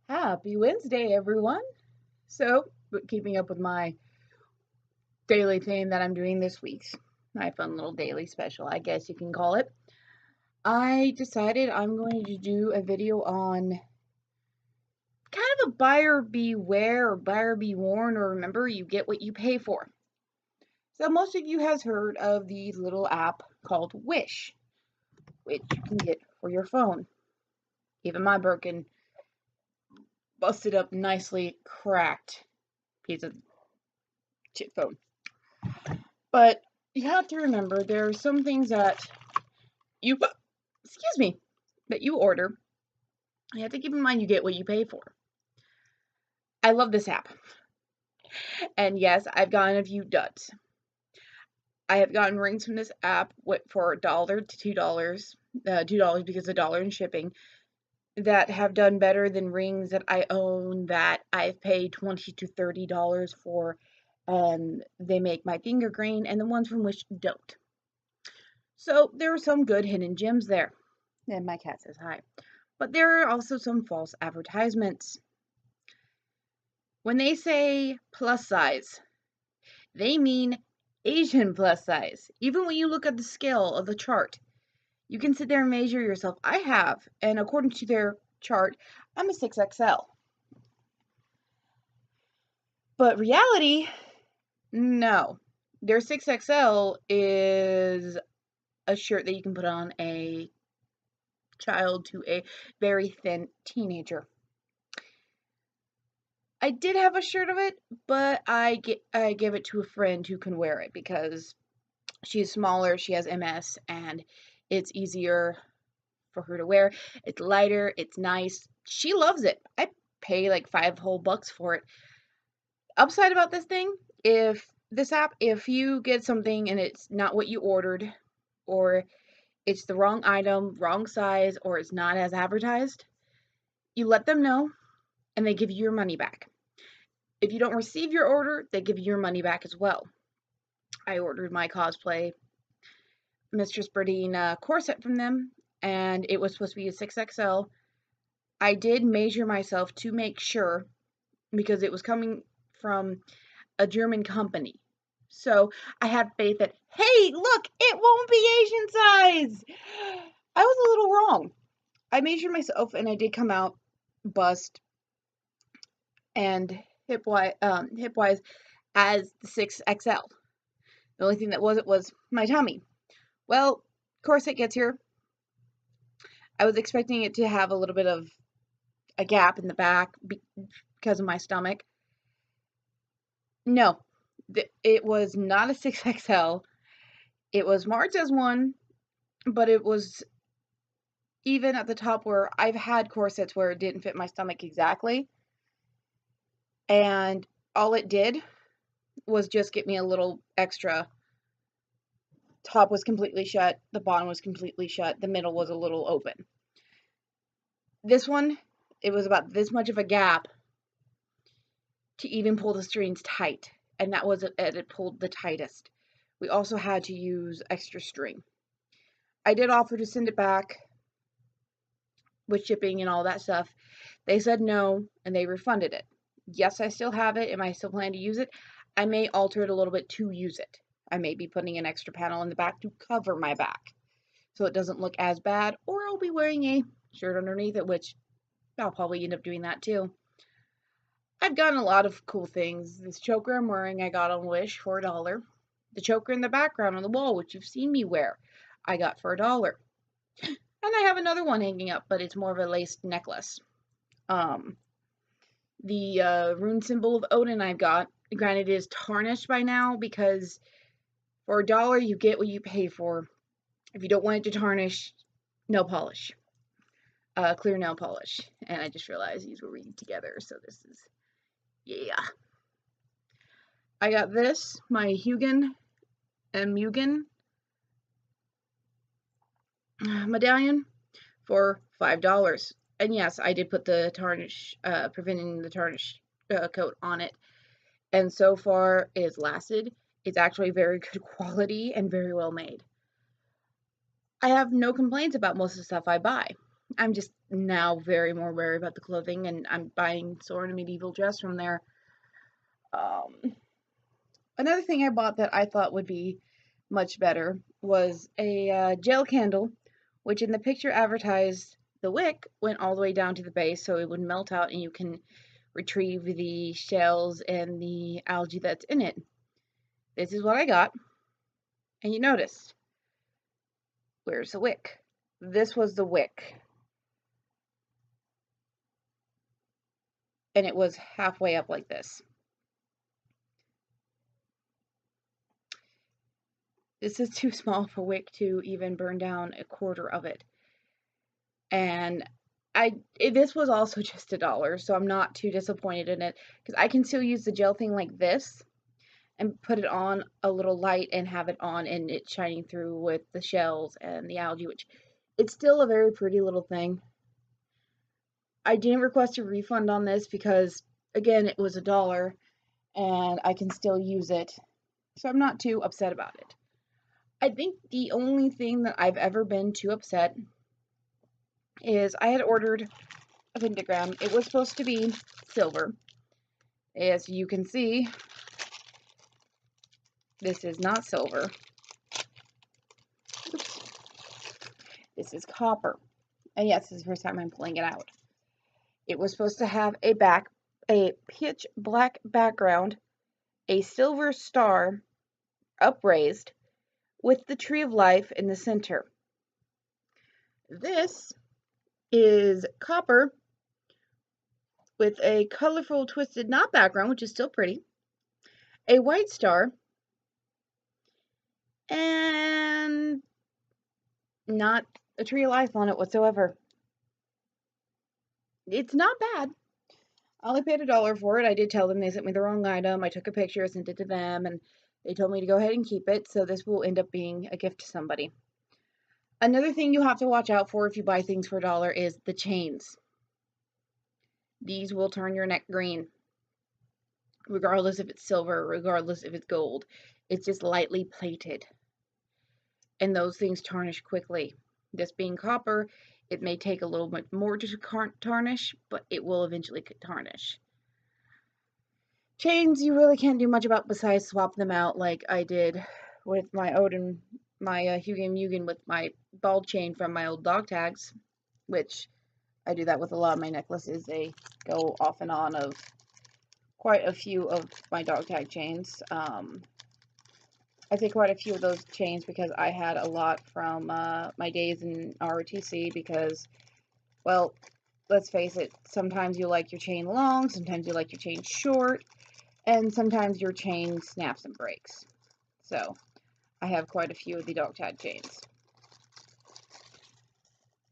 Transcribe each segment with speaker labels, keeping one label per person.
Speaker 1: Happy Wednesday, everyone. Keeping up with my daily thing that I'm doing this week, my fun little daily special, I guess you can call it. I decided I'm going to do a video on kind of a buyer beware or buyer be warned, or remember you get what you pay for. So most of you has heard of the little app called Wish, which you can get for your phone. Even my broken, busted up, nicely cracked piece of chip phone. But you have to remember there are some things that you, excuse me, that you order. You have to keep in mind you get what you pay for. I love this app. And yes, I've gotten a few duds. I have gotten rings from this app for $1 to $2, $2 because $1 in shipping, that have done better than rings that I own that I've paid $20 to $30 for, and they make my finger green, and the ones from Wish don't. So there are some good hidden gems there. And my cat says hi. But there are also some false advertisements. When they say plus size, they mean Asian plus size. Even when you look at the scale of the chart, you can sit there and measure yourself. I have, and according to their chart, I'm a 6XL. But reality, no. Their 6XL is a shirt that you can put on a child to a very thin teenager. I did have a shirt of it, but I gave it to a friend who can wear it because she's smaller, she has MS, and it's easier for her to wear. It's lighter, it's nice. She loves it. I pay like $5 for it. Upside about this thing, if you get something and it's not what you ordered, or it's the wrong item, wrong size, or it's not as advertised, you let them know and they give you your money back. If you don't receive your order, they give you your money back as well. I ordered my cosplay Mistress Berdine corset from them, and it was supposed to be a 6XL. I did measure myself to make sure, because it was coming from a German company. So I had faith that, hey, look, it won't be Asian size. I was a little wrong. I measured myself, and I did come out bust and hip-wise as the 6XL. The only thing that wasn't was my tummy. Well, corset gets here. I was expecting it to have a little bit of a gap in the back because of my stomach. No, it was not a 6XL. It was marked as one, but it was even at the top where I've had corsets where it didn't fit my stomach exactly. And all it did was just get me a little extra. Top was completely shut, the bottom was completely shut, the middle was a little open. This one, it was about this much of a gap to even pull the strings tight, and that was it pulled the tightest. We also had to use extra string. I did offer to send it back with shipping and all that stuff. They said no, and they refunded it. Yes, I still have it. Am I still planning to use it? I may alter it a little bit to use it. I may be putting an extra panel in the back to cover my back so it doesn't look as bad, or I'll be wearing a shirt underneath it, which I'll probably end up doing that too. I've gotten a lot of cool things. This choker I'm wearing, I got on Wish for $1. The choker in the background on the wall, which you've seen me wear, I got for $1. And I have another one hanging up, but it's more of a laced necklace. The rune symbol of Odin I've got, granted it is tarnished by now, because for $1 you get what you pay for. If you don't want it to tarnish, nail polish. Clear nail polish. And I just realized these were read together, so this is, yeah. I got this, my Heathen medallion for $5. And yes, I did put the tarnish, preventing the tarnish coat on it. And so far, it has lasted. It's actually very good quality and very well made. I have no complaints about most of the stuff I buy. I'm just now very more wary about the clothing, and I'm buying Sword and Medieval Dress from there. Another thing I bought that I thought would be much better was a gel candle, which in the picture advertised the wick went all the way down to the base, so it would melt out and you can retrieve the shells and the algae that's in it. This is what I got, and you noticed, where's the wick? This was the wick, and it was halfway up like this. This is too small of a wick to even burn down a quarter of it. And this was also just $1, so I'm not too disappointed in it, because I can still use the gel thing like this and put it on a little light and have it on and it shining through with the shells and the algae, which it's still a very pretty little thing. I didn't request a refund on this because, again, it was $1 and I can still use it, so I'm not too upset about it. I think the only thing that I've ever been too upset is I had ordered a pentagram. It was supposed to be silver. As you can see, this is not silver. Oops. This is copper. And yes, this is the first time I'm pulling it out. It was supposed to have a pitch black background, a silver star upraised with the tree of life in the center. This is copper with a colorful twisted knot background, which is still pretty, a white star, and not a tree of life on it whatsoever. It's not bad. I only paid $1 for it. I did tell them they sent me the wrong item. I took a picture, sent it to them, and they told me to go ahead and keep it, so this will end up being a gift to somebody. Another thing you have to watch out for if you buy things for $1 is the chains. These will turn your neck green, regardless if it's silver, regardless if it's gold. It's just lightly plated, and those things tarnish quickly. This being copper, it may take a little bit more to tarnish, but it will eventually tarnish. Chains, you really can't do much about besides swap them out like I did with my Odin, my Heathen Haven with my ball chain from my old dog tags, which I do that with a lot of my necklaces. They go off and on of quite a few of my dog tag chains. I say quite a few of those chains because I had a lot from my days in ROTC because, well, let's face it, sometimes you like your chain long, sometimes you like your chain short, and sometimes your chain snaps and breaks. So, I have quite a few of the dog tag chains.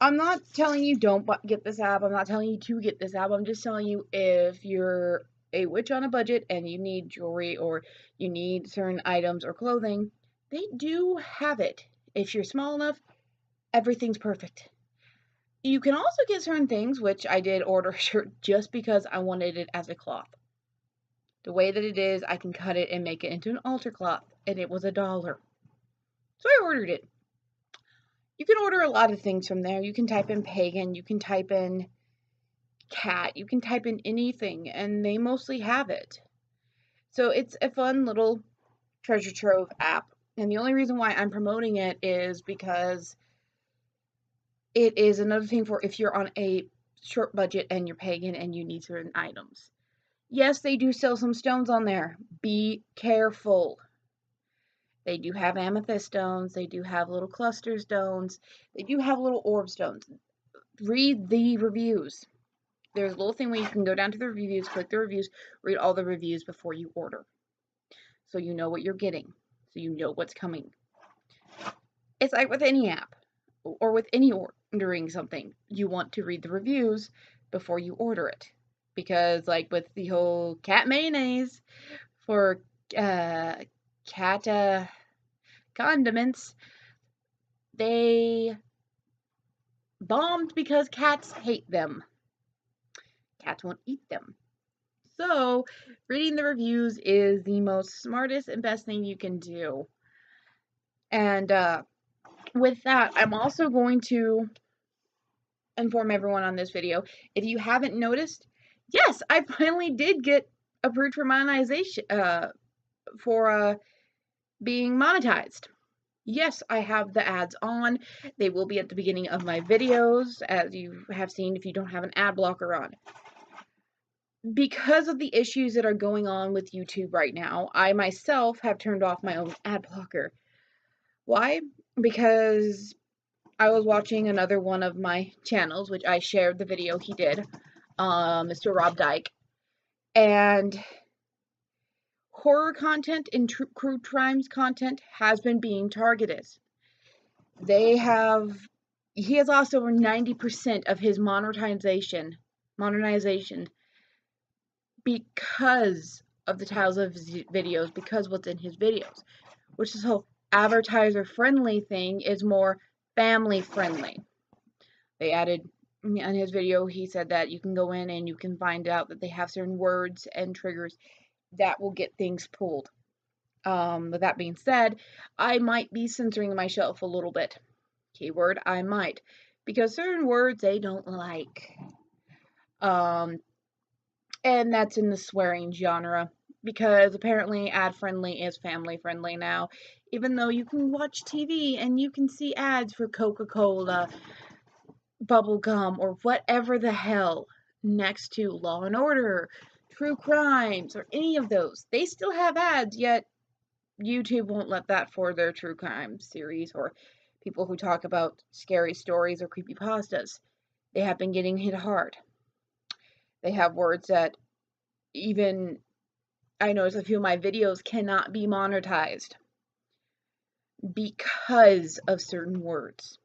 Speaker 1: I'm not telling you don't get this app. I'm not telling you to get this app. I'm just telling you if you're a witch on a budget and you need jewelry or you need certain items or clothing, they do have it. If you're small enough, everything's perfect. You can also get certain things, which I did order a shirt just because I wanted it as a cloth. The way that it is, I can cut it and make it into an altar cloth, and it was $1. So I ordered it. You can order a lot of things from there. You can type in pagan, you can type in cat, you can type in anything, and they mostly have it. So it's a fun little treasure trove app. And the only reason why I'm promoting it is because it is another thing for if you're on a short budget and you're pagan and you need certain items. Yes, they do sell some stones on there. Be careful. They do have amethyst stones. They do have little cluster stones. They do have little orb stones. Read the reviews. There's a little thing where you can go down to the reviews, click the reviews, read all the reviews before you order. So you know what you're getting. So you know what's coming. It's like with any app or with any ordering something. You want to read the reviews before you order it. Because like with the whole cat mayonnaise for cat condiments, they bombed because cats hate them. Cats won't eat them. So, reading the reviews is the most smartest and best thing you can do. And with that, I'm also going to inform everyone on this video. If you haven't noticed, yes, I finally did get approved for monetization, for being monetized. Yes, I have the ads on. They will be at the beginning of my videos, as you have seen if you don't have an ad blocker on. Because of the issues that are going on with YouTube right now, I myself have turned off my own ad blocker. Why? Because I was watching another one of my channels, which I shared the video he did, Mr. Rob Dyke, and horror content and true crimes content has been being targeted. He has lost over 90% of his monetization because of the titles of his videos, because what's in his videos, which this whole advertiser friendly thing is more family friendly. They added in his video, he said that you can go in and you can find out that they have certain words and triggers that will get things pulled. With that being said, I might be censoring myself a little bit. Keyword, I might. Because certain words they don't like. And that's in the swearing genre. Because apparently ad-friendly is family-friendly now. Even though you can watch TV and you can see ads for Coca-Cola, bubblegum, or whatever the hell next to Law and Order, True Crimes, or any of those. They still have ads, yet YouTube won't let that for their true crime series or people who talk about scary stories or creepypastas. They have been getting hit hard. They have words that even I notice a few of my videos cannot be monetized because of certain words.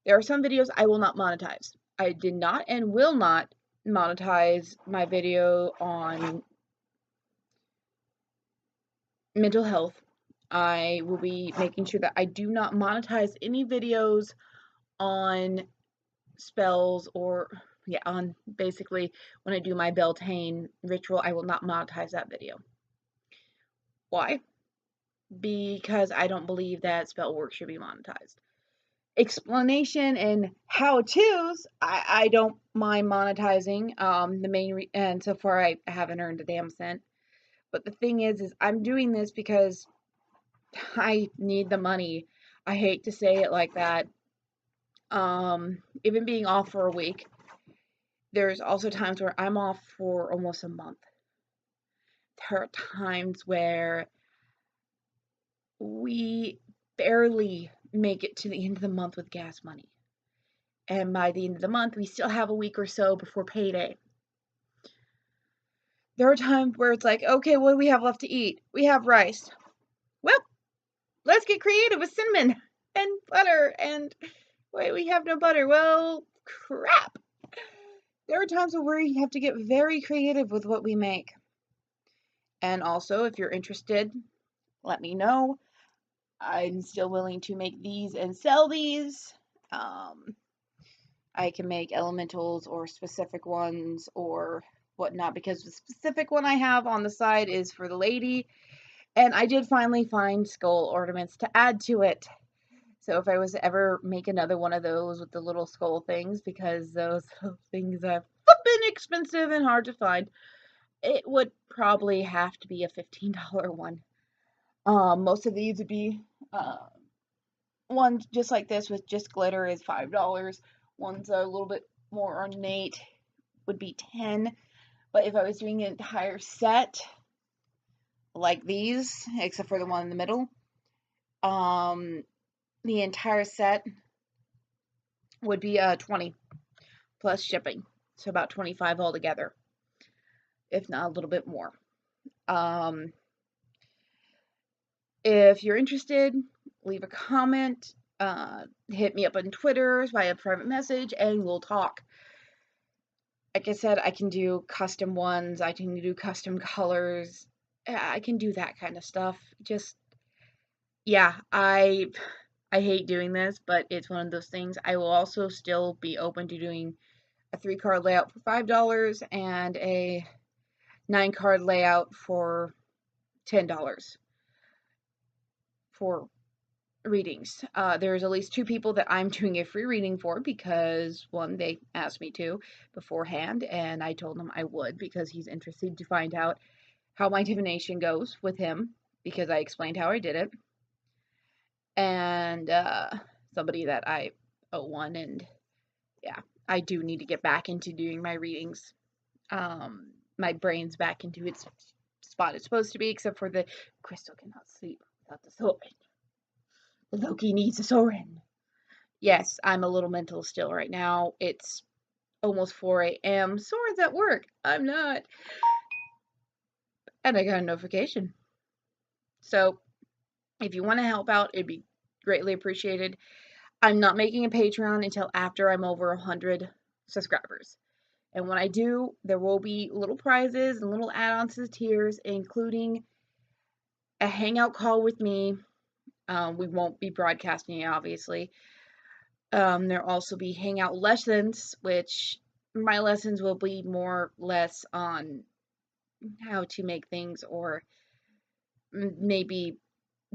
Speaker 1: There are some videos I will not monetize. I did not and will not monetize my video on mental health. I will be making sure that I do not monetize any videos on spells or on basically when I do my Beltane ritual, I will not monetize that video. Why? Because I don't believe that spell work should be monetized. Explanation and how-tos, I don't mind monetizing. And so far I haven't earned a damn cent. But the thing is I'm doing this because I need the money. I hate to say it like that. Even being off for a week, there's also times where I'm off for almost a month. There are times where we barely make it to the end of the month with gas money. And by the end of the month, we still have a week or so before payday. There are times where it's like, okay, what do we have left to eat? We have rice. Well, let's get creative with cinnamon and butter. And wait, we have no butter. Well, crap. There are times where we have to get very creative with what we make. And also, if you're interested, let me know. I'm still willing to make these and sell these. I can make elementals or specific ones or whatnot, because the specific one I have on the side is for the lady, and I did finally find skull ornaments to add to it. So if I was to ever make another one of those with the little skull things, because those things have been expensive and hard to find, it would probably have to be a $15 one. Most of these would be ones just like this with just glitter is $5. Ones that are a little bit more ornate would be $10. But if I was doing an entire set like these, except for the one in the middle, the entire set would be $20 plus shipping, so about $25 altogether, if not a little bit more. If you're interested, leave a comment, hit me up on Twitter via private message, and we'll talk. Like I said, I can do custom ones, I can do custom colors, I can do that kind of stuff. Just, yeah, I hate doing this, but it's one of those things. I will also still be open to doing a 3-card layout for $5 and a 9-card layout for $10 for readings. There's at least 2 people that I'm doing a free reading for because, one, they asked me to beforehand, and I told them I would because he's interested to find out how my divination goes with him because I explained how I did it. And somebody that I owe one, and yeah, I do need to get back into doing my readings. My brain's back into its spot it's supposed to be, except for the crystal cannot sleep without the sword. The Loki needs a sword. Yes, I'm a little mental still right now. It's almost 4 a.m. Swords at work. I'm not. And I got a notification. So if you want to help out, it'd be greatly appreciated. I'm not making a Patreon until after I'm over 100 subscribers. And when I do, there will be little prizes and little add-ons to the tiers, including a hangout call with me. We won't be broadcasting it, obviously. There'll also be hangout lessons, which my lessons will be more or less on how to make things, or maybe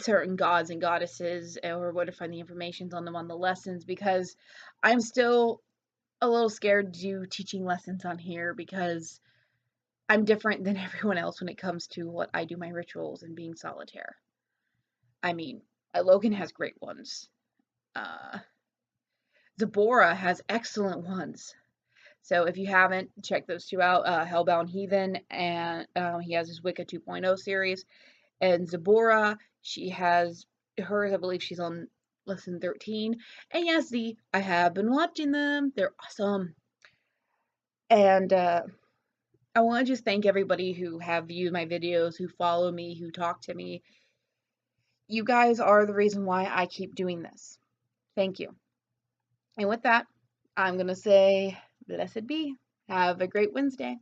Speaker 1: certain gods and goddesses, or where to find the information on them on the lessons, because I'm still a little scared to do teaching lessons on here because I'm different than everyone else when it comes to what I do my rituals and being solitaire. I mean, Logan has great ones. Uh, Zabora has excellent ones. So if you haven't, check those 2 out. Hellbound Heathen, and he has his Wicca 2.0 series. And Zabora, she has hers, I believe she's on lesson 13. And yes, I have been watching them. They're awesome. And I want to just thank everybody who have viewed my videos, who follow me, who talk to me. You guys are the reason why I keep doing this. Thank you. And with that, I'm going to say, blessed be. Have a great Wednesday.